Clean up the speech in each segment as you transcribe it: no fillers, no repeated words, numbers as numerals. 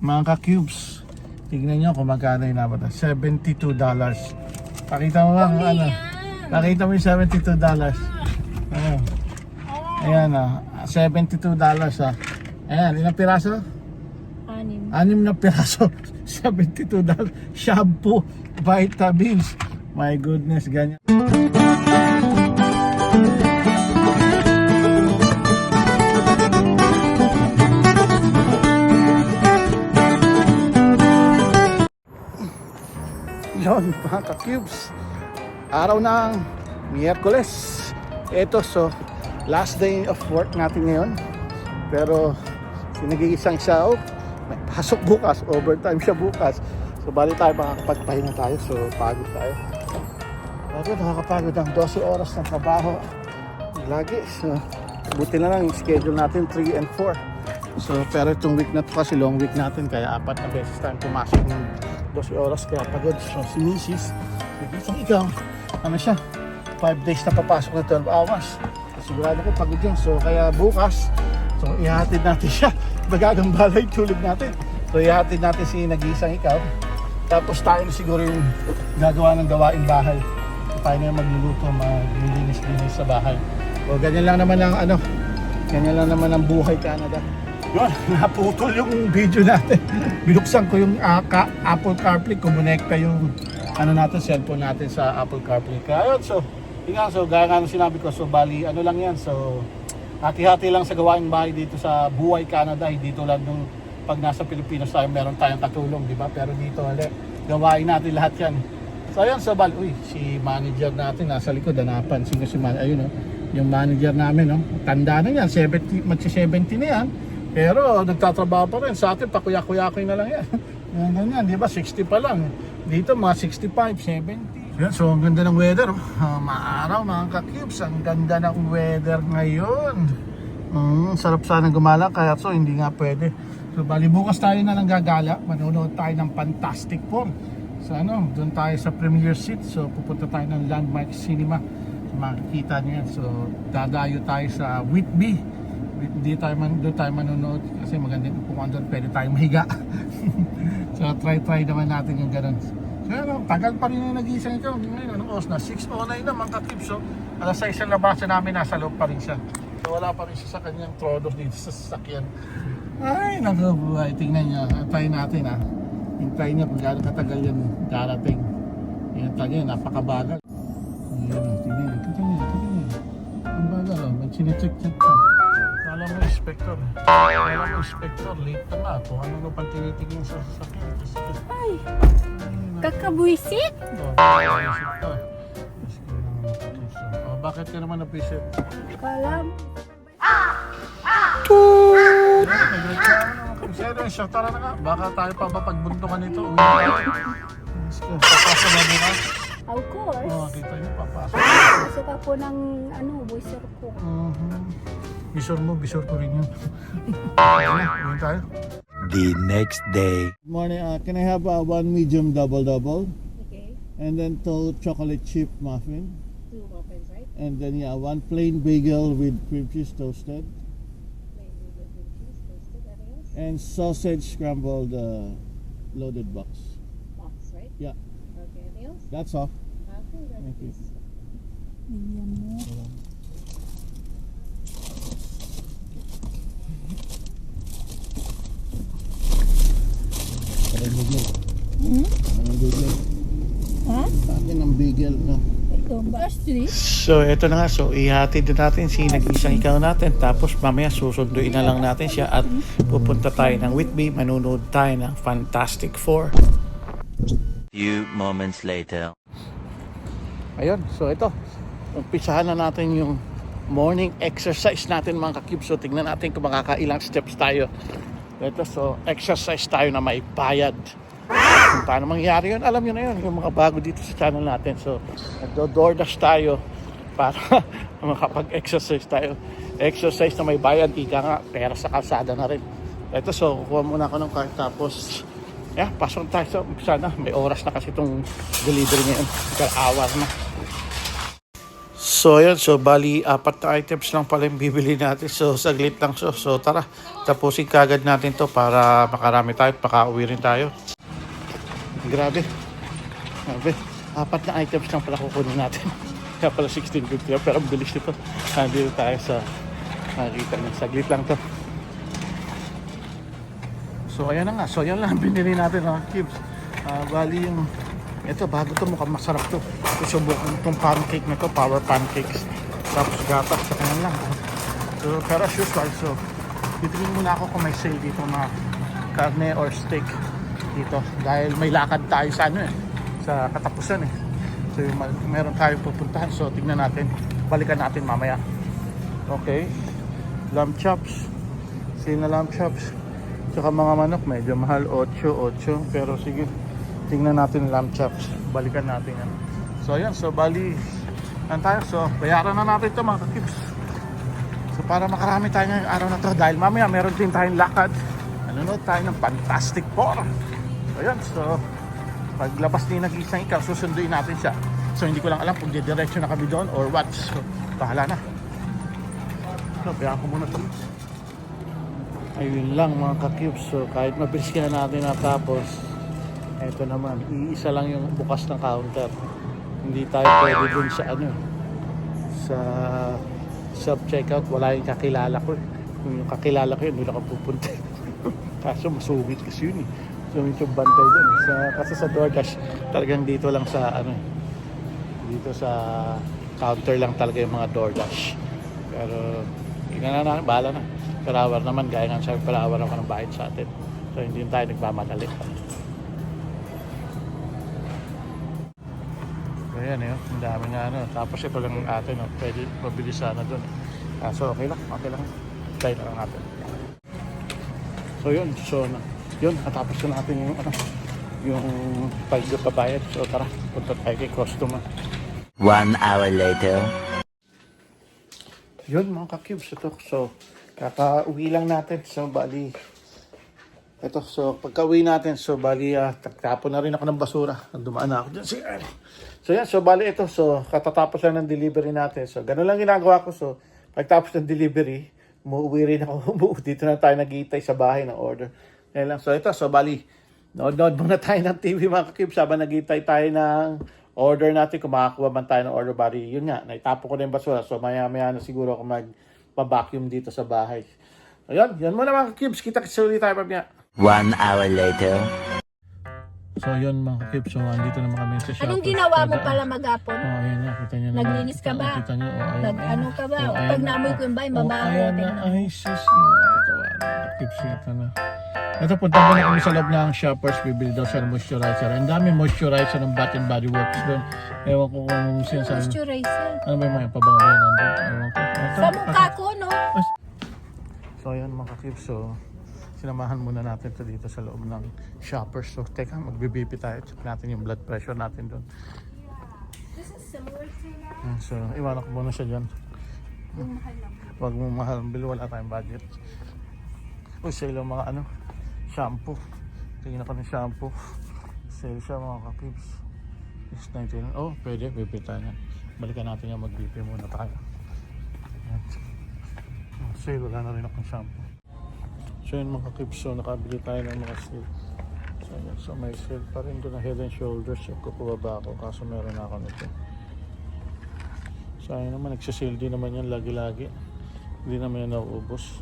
Mga ka-cubes, tignan nyo kung magkano yung nabata. $72. Pakita mo ba? Ano? Pakita mo yung $72. Ano? Ayan $72 Ayan, ilang piraso? 6 na piraso. $72. Shampoo, vitamins. My goodness, ganyan. Yon mga ka-cubes, araw ng Miyerkules. Ito, so last day of work natin ngayon. Pero nag-iisang siya, may pasok bukas, overtime siya bukas. So bali tayo makakapagpahinga tayo. So pagod tayo. Pagod, nakakapagod ang 12 oras ng trabaho lagi. So buti na lang yung schedule natin 3 and 4. So pero itong week na to kasi long week natin, kaya 4 na beses tayong pumasok ng 12 oras, kaya pagod. So si Mrs. Isang ikaw, ano siya, 5 days na papasok na 12 hours. Sigurado ko pagod yun. So kaya bukas, so ihatid natin siya. Bagagang balay tulog natin. So ihatid natin si nag-iisang ikaw. Tapos tayo na siguro yung gagawa ng gawaing bahay. Tayo na yung magluluto, maglilinis-linis sa bahay. So ganyan lang naman ang ganyan lang naman ang buhay Canada. Yun, naputol yung video natin. Binuksan ko yung Apple CarPlay, kumonekta yung natin, cellphone natin sa Apple CarPlay. Kaya yun, so gaya nga sinabi ko, so bali lang yan, so hati-hati lang sa gawaing bahay dito sa Buhay Canada. Dito lang nung pag nasa Pilipinas tayo, meron tayong katulong, di ba? Pero dito, gawain natin lahat yan. So ayun, so bali, si manager natin nasa likod, napansin ko si ayun, yung manager namin, tanda na yan, 70, magsi-70 na yan. Pero nagtatrabaho pa rin. Sa atin, pakuya-kuyakoy na lang yan. Ganyan, di ba? 60 pa lang. Dito, mga 65, 70. Yan, so ang ganda ng weather. Maaraw, mga ka-cubes. Ang ganda ng weather ngayon. Sarap sana gumala, kaya so hindi nga pwede. So bali, bukas tayo na lang gagala. Manonood tayo ng Fantastic Four. So doon tayo sa premiere seat. So pupunta tayo ng Landmark Cinema. So makikita nyo yan. So dadayo tayo sa Whitby. Doon tayo manonood kasi maganda yung upuan doon, pwede tayong mahiga. So try naman natin yung ganun. So tagal pa rin yung nag-iisang ito. Ngayon, anong oras na? 6:09 na mga ka-cubes. So alas 6 ang labasan namin, nasa loob pa rin siya. So wala pa rin siya sa kanyang trono dito sa sasakyan. Ay, nakabuhay. Tingnan nyo, antayin natin hintayin nyo kung gano'ng katagal yan darating. Hintayin nyo, napakabagal. Tingnan nyo. Ang bagal, may chinecheck-check pa. Alam mo, inspector. Late na nga. Kung ano pang tinitignan sa sasakyan. Ay! Kakabuisit? Bakit ka naman napisit? Kalam. Siya, tara na nga. Baka tayo pa ba pagbuntungan nito? Papasok na bukas? Of course. Kita nyo, papasok. Pasok ako ng buiser ko. Bisor ko rin yun. Ayun tayo. The next day. Good morning. Can I have one medium double? Okay. And then 2 chocolate chip muffin. 2 muffins, right? And then one plain bagel with cream cheese toasted. Plain bagel with cheese, toasted, anything else? And sausage scrambled loaded box. Box, right? Yeah, Okay, anything else? that's all. Okay, that's Thank you. Bigyan mo. Anong bagel? Ha? Sa akin ang bagel na. Ikaw ba? So eto na nga, so ihatid na natin si nag-isang ikaw natin, tapos mamaya susunduin na lang natin siya at pupunta tayo ng Whitby, manunood tayo ng Fantastic Four. Few moments later. Ayun, so ito, umpisahan na natin yung morning exercise natin mga ka-cubes. So tingnan natin kung makakailang steps tayo. Ito, so exercise tayo na may bayad. Kung paano mangyari yun, alam nyo na yun, yung mga bago dito sa channel natin. So nagdo-DoorDash tayo para makapag-exercise tayo. Exercise na may bayad, ika nga, pera sa kalsada na rin. Ito, so kukuha muna ako ng card, tapos pasok tayo. So sana may oras na kasi itong delivery ngayon, hour na. So ayan, so bali 4 na items lang pala yung bibili natin. So saglit lang so tara, tapusin kagad natin to para makarami tayo, pakauwi rin tayo. Grabe. Grabe. 4 na items lang pala kukunin natin. Kaya pala 16.50 pero ang bilis nito. Nandito tayo sa nakikita niyo. Saglit lang to. So ayan na nga. So yan lang binili natin mga cubes. Bali yung ito, bago to mukhang masarap to. Susubukan itong pancake na to, power pancakes. Tapos gatas, sa kanan lang. So, pero as usual, so, titignan muna ako kung may sale dito mga karne or steak dito. Dahil may lakad tayo sa ano sa katapusan So, meron tayong pupuntahan. So, tignan natin. Balikan natin mamaya. Okay. Lamb chops. Sale na lamb chops. Tsaka mga manok, medyo mahal. 8. Pero sige. Tingnan natin lamb chops. Balikan natin yan. So ayan, so bali tayo. So bayaran na natin ito mga kakibs. So para makarami tayo ngayong araw na to. Dahil mamaya meron din tayong lakad. Nanonood tayo ng Fantastic Four. So ayan, so paglabas din nag-isang ikaw, susunduin natin siya. So hindi ko lang alam kung didiretso na kami doon or what. So bahala na. So bayaran ko muna ito. Ayun lang mga kakibs. So kahit mabilis ka na natin natapos, ito naman, iisa lang yung bukas ng counter. Hindi tayo pwede dun sa sa self-checkout. Wala yung kakilala ko. Kung yung kakilala ko yun, doon ako pupunta. Kaso masugit kasi yun So yung bantay dun. Kasi sa DoorDash, talagang dito lang sa dito sa counter lang talaga yung mga DoorDash. Pero, tingnan na, bahala na. Per hour naman, gaya nga sabi, per hour naman ang bayad sa atin. So hindi tayo nagmamadali. Ayan yun, ang dami nga Tapos ito lang atin, pwede mabilis sana doon. So okay lang try na lang natin. So yun, natapos na natin yung pagbabayad. So tara, punta tayo kay customer. 1 hour later. Yun mga ka-cubes, ito. So kakauwi lang natin. So bali ito, so pagka-uwi natin, so bali tapon na rin ako ng basura. Dumaan na ako dyan. So yan, so bali ito, so katatapos lang ng delivery natin. So ganun lang ginagawa ko. So pagtapos ng delivery, umuwi rin ako. Dito na tayo nag-iitay sa bahay ng order. Yan lang. So ito, so bali, nood muna tayo ng TV mga kakibs. Habang nag-iitay tayo ng order natin, kung makakuha man tayo ng order, bali, yun nga, naitapo ko na yung basura. So maya-maya na siguro ako magpa-vacuum dito sa bahay. Ayun, yan muna mga kakibs. Kita-kita ulit tayo pamaya. 1 hour later. So yun mga kakip, so andito naman kami sa shop. Anong ginawa mo pala maghapon? Ayun na, kita nyo naman. Naglinis ka ba? Kita nyo, Nag-ano ka ba? O pag naamoy ko yung bahay, mabaho. Ayan na, ay sus, kakip siya na. Ito, punta mo na kami sa loob ng Shoppers, bibili daw siya ng moisturizer. Ang dami moisturizer ng Bath and Body Works doon. Ewan ko kung sinasabi. Moisturizer. Ano ba yung mga pabango ba yun nandun? Ewan ko. Sa mukha ko, no? So ayan mga kakip, so sinamahan muna natin ito dito sa loob ng Shoppers. So teka, magbe-BP tayo. Check natin yung blood pressure natin doon. This is similar to that. So iwanan ko muna siya dyan. Yung mahal lang. Huwag mo mahal ang bill, wala tayong budget. Uy, sale ang mga shampoo. Tingin ako ng shampoo. Sale siya mga kakibs. It's 19. Oh, pwede, BP tayo yan. Balikan natin yung mag-BP muna tayo. Sale, wala na rin akong shampoo. So yun mga kakibs, so nakabili tayo ng mga sale. So may sale pa rin doon na Head and Shoulders. So kukuha ba ako, kaso meron ako nito. Sayang naman, nagsasale din naman yan lagi-lagi. Hindi naman yan nauubos.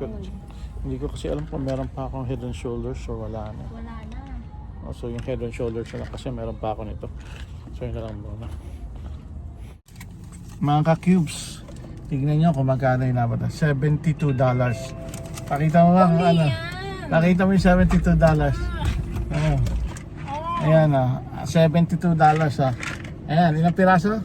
Pero, hindi ko kasi alam kung meron pa akong Head and Shoulders or wala na. Wala na. So yung Head and Shoulders na lang kasi meron pa ako nito. So yun na lang muna. Mga ka-cubes, tignan nyo kung magkano yung naman. $72. Pakita mo nga kung ano. Nakita mo yung $72. Ayan $72 Ayan, ilang piraso?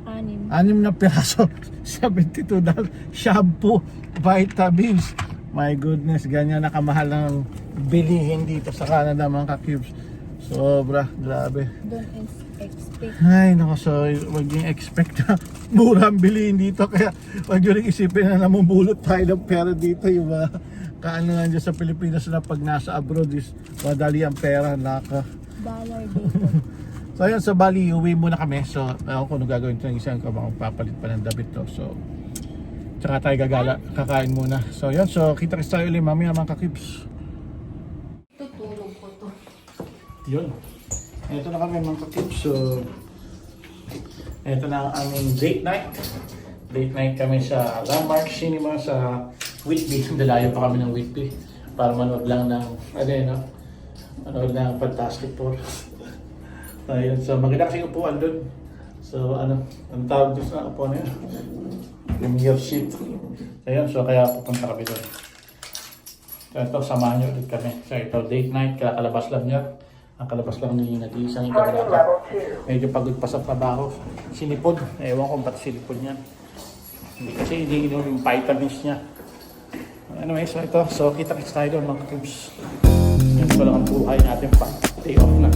6. 6 na piraso. $72. Shampoo, vitamins. My goodness, ganyan nakamahal ng bilihin dito sa Canada mga ka-cubes. Sobra, grabe. Don't expect. Ay, naku, so wag yung expect na mura ang bilihin dito. Kaya wag yung isipin na namumulot tayo ng pera dito. Yung mga kaano nga dyan sa Pilipinas na pag nasa abroad is madali ang pera. Naka. Dollar dito. So ayun, so bali uwi muna kami. So ako kung ano gagawin ito ng isang ko, papalit pa ng damit to. So tsaka tayo kakain muna. So yun, so kita-kits tayo ulit mamaya mga kakibs. Tutulog ko to. Yun. Ito na kami mga kakibs. So ito na ang aming date night. Date night kami sa Landmark Cinema sa Whitby. Dalayo pa kami ng Whitby para manood lang ng manood ng Fantastic Four. Ayun, so maganda kasi upuan doon. So ang tawag doon sa upuan na yun? Premier seat. Ayun, so kaya pupunta kami doon. So ito, samahan nyo ulit kami. So ito, date night, kakalabas lang niya. Ang kalabas lang ni nag-iisang ikaw. Medyo pagod pa sa trabaho. Sinipod. Ewan ko ba't sinipod niya. Kasi hindi inom yung vitamins niya. Anyway, so ito. So kita-kits tayo doon mga kakibs. Yan pala ang buhay natin pa. Day off na.